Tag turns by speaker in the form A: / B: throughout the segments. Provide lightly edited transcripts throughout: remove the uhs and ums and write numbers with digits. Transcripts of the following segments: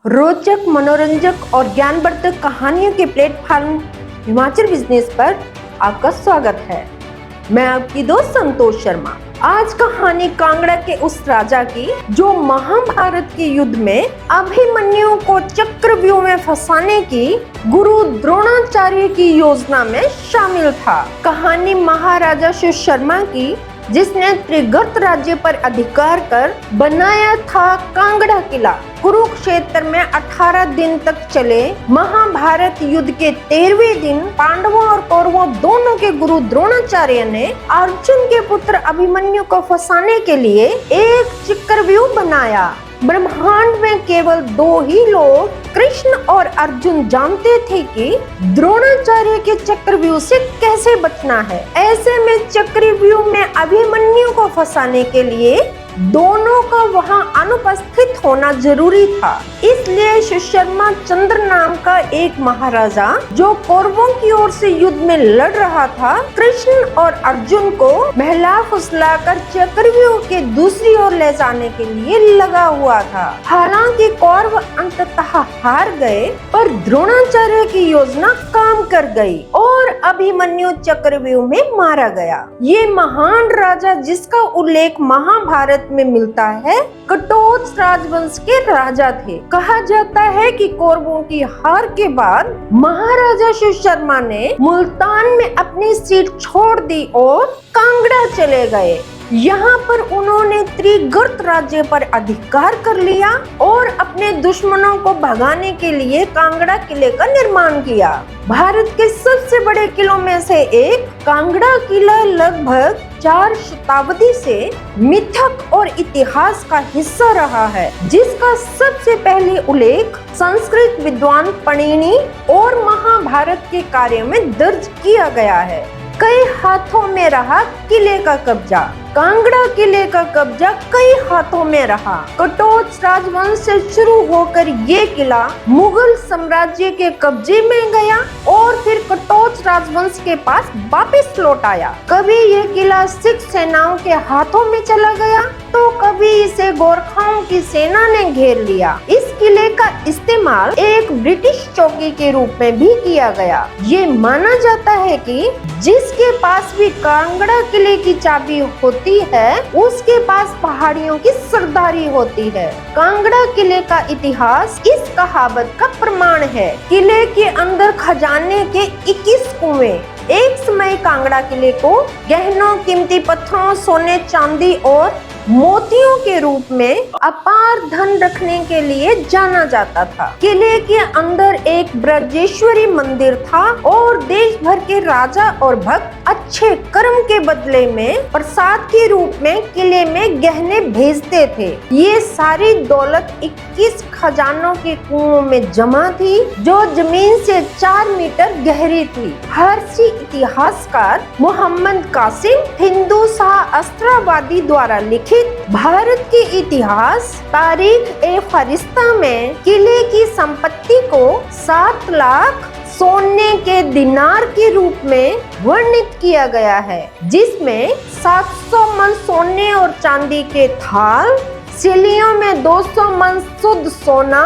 A: रोचक, मनोरंजक और ज्ञानवर्धक कहानियों के प्लेटफॉर्म हिमाचल बिजनेस पर आपका स्वागत है। मैं आपकी दोस्त संतोष शर्मा। आज कहानी कांगड़ा के उस राजा की जो महाभारत के युद्ध में अभिमन्यु को चक्रव्यूह में फंसाने की गुरु द्रोणाचार्य की योजना में शामिल था। कहानी महाराजा शिव शर्मा की, जिसने त्रिगर्त राज्य पर अधिकार कर बनाया था कांगड़ा किला। कुरुक्षेत्र में 18 दिन तक चले महाभारत युद्ध के 13वें दिन पांडवों और कौरवों दोनों के गुरु द्रोणाचार्य ने अर्जुन के पुत्र अभिमन्यु को फंसाने के लिए एक चक्रव्यूह बनाया। ब्रह्मांड में केवल दो ही लोग, कृष्ण और अर्जुन, जानते थे कि द्रोणाचार्य के चक्रव्यूह से कैसे बचना है। ऐसे में चक्रव्यूह में अभिमन्यु को फंसाने के लिए दोनों का वहां अनुपस्थित होना जरूरी था। इसलिए शिव शर्मा चंद्र नाम का एक महाराजा, जो कौरवों की ओर से युद्ध में लड़ रहा था, कृष्ण और अर्जुन को बहला फुसला कर चक्रव्यूह के दूसरी ओर ले जाने के लिए लगा हुआ था। हालांकि कौरव अंततः हार गए, पर द्रोणाचार्य की योजना काम कर गई और अभिमन्यु चक्रव्यूह में मारा गया। ये महान राजा, जिसका उल्लेख महाभारत में मिलता है, कटोच राजवंश के राजा थे। कहा जाता है कि कौरवों की हार के बाद महाराजा शिव शर्मा ने मुल्तान में अपनी सीट छोड़ दी और कांगड़ा चले गए। यहाँ पर उन्होंने त्रिगर्त राज्य पर अधिकार कर लिया और अपने दुश्मनों को भगाने के लिए कांगड़ा किले का निर्माण किया। भारत के सबसे बड़े किलों में से एक कांगड़ा किला लगभग 4 शताब्दी से मिथक और इतिहास का हिस्सा रहा है, जिसका सबसे पहले उल्लेख संस्कृत विद्वान पणिनि और महाभारत के कार्यों में दर्ज किया गया है। कई हाथों में रहा किले का कब्जा। कांगड़ा किले का कब्जा कई हाथों में रहा। कटोच राजवंश से शुरू होकर ये किला मुगल साम्राज्य के कब्जे में गया और फिर कटोच राजवंश के पास वापस लौट आया। कभी ये किला सिख सेनाओं के हाथों में चला गया, तो कभी इसे गोरखाओं की सेना ने घेर लिया। इस किले का इस्तेमाल एक ब्रिटिश चौकी के रूप में भी किया गया। ये माना जाता है कि जिसके पास भी कांगड़ा किले की चाबी होती है, उसके पास पहाड़ियों की सरदारी होती है। कांगड़ा किले का इतिहास इस कहावत का प्रमाण है। किले के अंदर खजाने के 21 कुएं। एक समय कांगड़ा किले को गहनों, कीमती पत्थरों, सोने, चांदी और मोतियों के रूप में अपार धन रखने के लिए जाना जाता था। किले के अंदर एक ब्रजेश्वरी मंदिर था और देश भर के राजा और भक्त अच्छे कर्म के बदले में प्रसाद के रूप में किले में गहने भेजते थे। ये सारी दौलत 21 खजानों के कुओं में जमा थी, जो जमीन से 4 मीटर गहरी थी। फारसी इतिहासकार मोहम्मद कासिम हिंदू सहस्त्राब्दी द्वारा लिखित भारत के इतिहास तारीख ए फरिश्ता में किले की संपत्ति को 7 लाख सोने के दिनार के रूप में वर्णित किया गया है, जिसमें 700 मन सोने और चांदी के थाल, सिलियों में 200 मन शुद्ध सोना,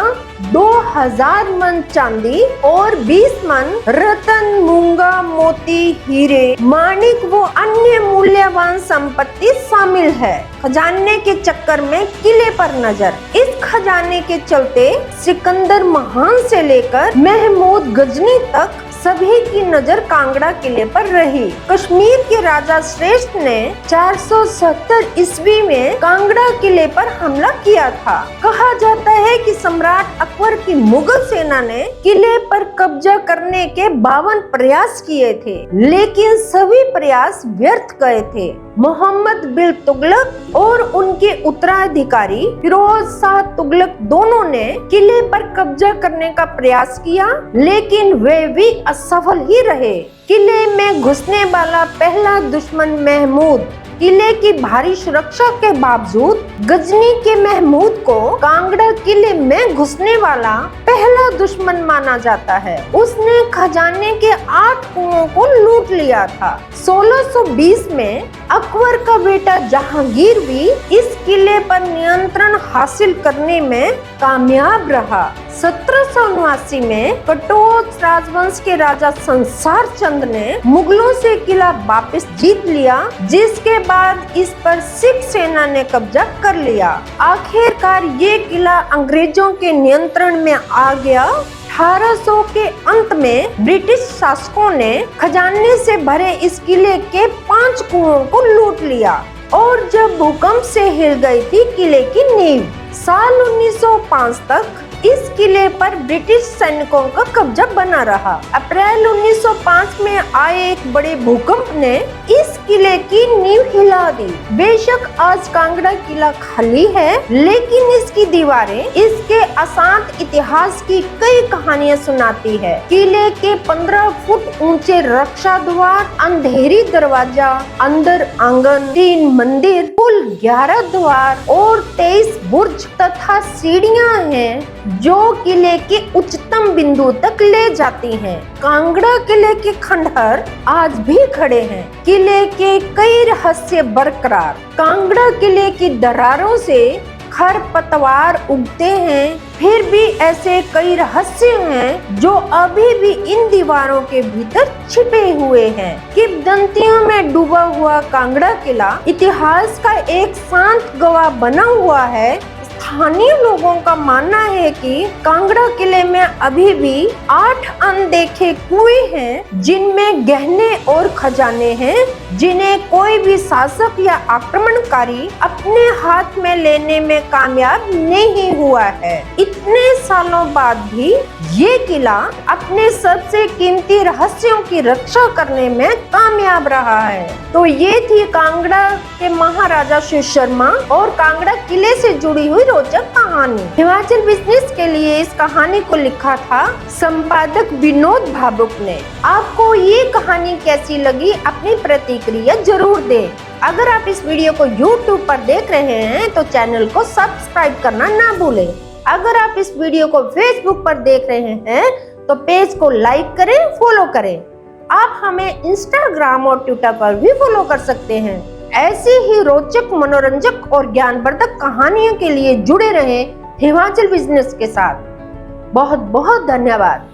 A: 2000 मन चांदी और 20 मन रतन, मूंगा, मोती, हीरे, माणिक व अन्य मूल्यवान संपत्ति शामिल है। खजाने के चक्कर में किले पर नजर। इस खजाने के चलते सिकंदर महान से लेकर महमूद गजनी तक सभी की नजर कांगड़ा किले पर रही। कश्मीर के राजा श्रेष्ठ ने 470 ईस्वी में कांगड़ा किले पर हमला किया था। कहा जाता है कि सम्राट अकबर की मुगल सेना ने किले पर कब्जा करने के 52 प्रयास किए थे, लेकिन सभी प्रयास व्यर्थ गए थे। मोहम्मद बिन तुगलक और उनके उत्तराधिकारी फिरोज शाह तुगलक दोनों ने किले पर कब्जा करने का प्रयास किया, लेकिन वे भी असफल ही रहे। किले में घुसने वाला पहला दुश्मन महमूद किले की भारी सुरक्षा के बावजूद गजनी के महमूद को कांगड़ा किले में घुसने वाला पहला पहला दुश्मन माना जाता है। उसने खजाने के 8 कुओं को लूट लिया था। 1620 में अकबर का बेटा जहांगीर भी इस किले पर नियंत्रण हासिल करने में कामयाब रहा। 1779 में कटोच राजवंश के राजा संसार चंद ने मुगलों से किला वापस जीत लिया, जिसके बाद इस पर सिख सेना ने कब्जा कर लिया। आखिरकार ये किला अंग्रेजों के नियंत्रण में आ गया। 1800 के अंत में ब्रिटिश शासकों ने खजाने से भरे इस किले के 5 कुओं को लूट लिया और जब भूकंप से हिल गई थी किले की नींव। साल 1905 तक इस किले पर ब्रिटिश सैनिकों का कब्जा बना रहा। अप्रैल 1905 में आए एक बड़े भूकंप ने इस किले की नींव हिला दी। बेशक आज कांगड़ा किला खाली है, लेकिन इसकी दीवारें इसके अशांत इतिहास की कई कहानियां सुनाती है। किले के 15 फुट ऊंचे रक्षा द्वार, अंधेरी दरवाजा, अंदर आंगन, 3 मंदिर, कुल 11 द्वार और 23 बुर्ज तथा सीढ़ियां हैं जो किले के उच्चतम बिंदु तक ले जाती हैं। कांगड़ा किले के खंडहर आज भी खड़े हैं। किले के कई रहस्य बरकरार। कांगड़ा किले की दरारों से खरपतवार उगते हैं, फिर भी ऐसे कई रहस्य हैं जो अभी भी इन दीवारों के भीतर छिपे हुए हैं। किंवदंतियों में डूबा हुआ कांगड़ा किला इतिहास का एक शांत गवाह बना हुआ है। स्थानीय लोगों का मानना है कि कांगड़ा किले में अभी भी 8 अनदेखे कुएं हैं, जिनमें गहने और खजाने हैं, जिन्हें कोई भी शासक या आक्रमणकारी अपने हाथ में लेने में कामयाब नहीं हुआ है। इतने सालों बाद भी ये किला अपने सबसे कीमती रहस्यों की रक्षा करने में कामयाब रहा है। तो ये थी कांगड़ा के महाराजा शिव शर्मा और कांगड़ा किले से जुड़ी हुई रोचक कहानी। हिमाचल बिजनेस के लिए इस कहानी को लिखा था संपादक विनोद भावुक ने। आपको ये कहानी कैसी लगी, अपनी प्रतिक्रिया जरूर दें। अगर आप इस वीडियो को YouTube पर देख रहे हैं तो चैनल को सब्सक्राइब करना ना भूलें। अगर आप इस वीडियो को Facebook पर देख रहे हैं तो पेज को लाइक करें, फॉलो करें। आप हमें Instagram और Twitter पर भी फॉलो कर सकते हैं। ऐसी ही रोचक, मनोरंजक और ज्ञानवर्धक कहानियों के लिए जुड़े रहें हिमाचल बिजनेस के साथ। बहुत बहुत धन्यवाद।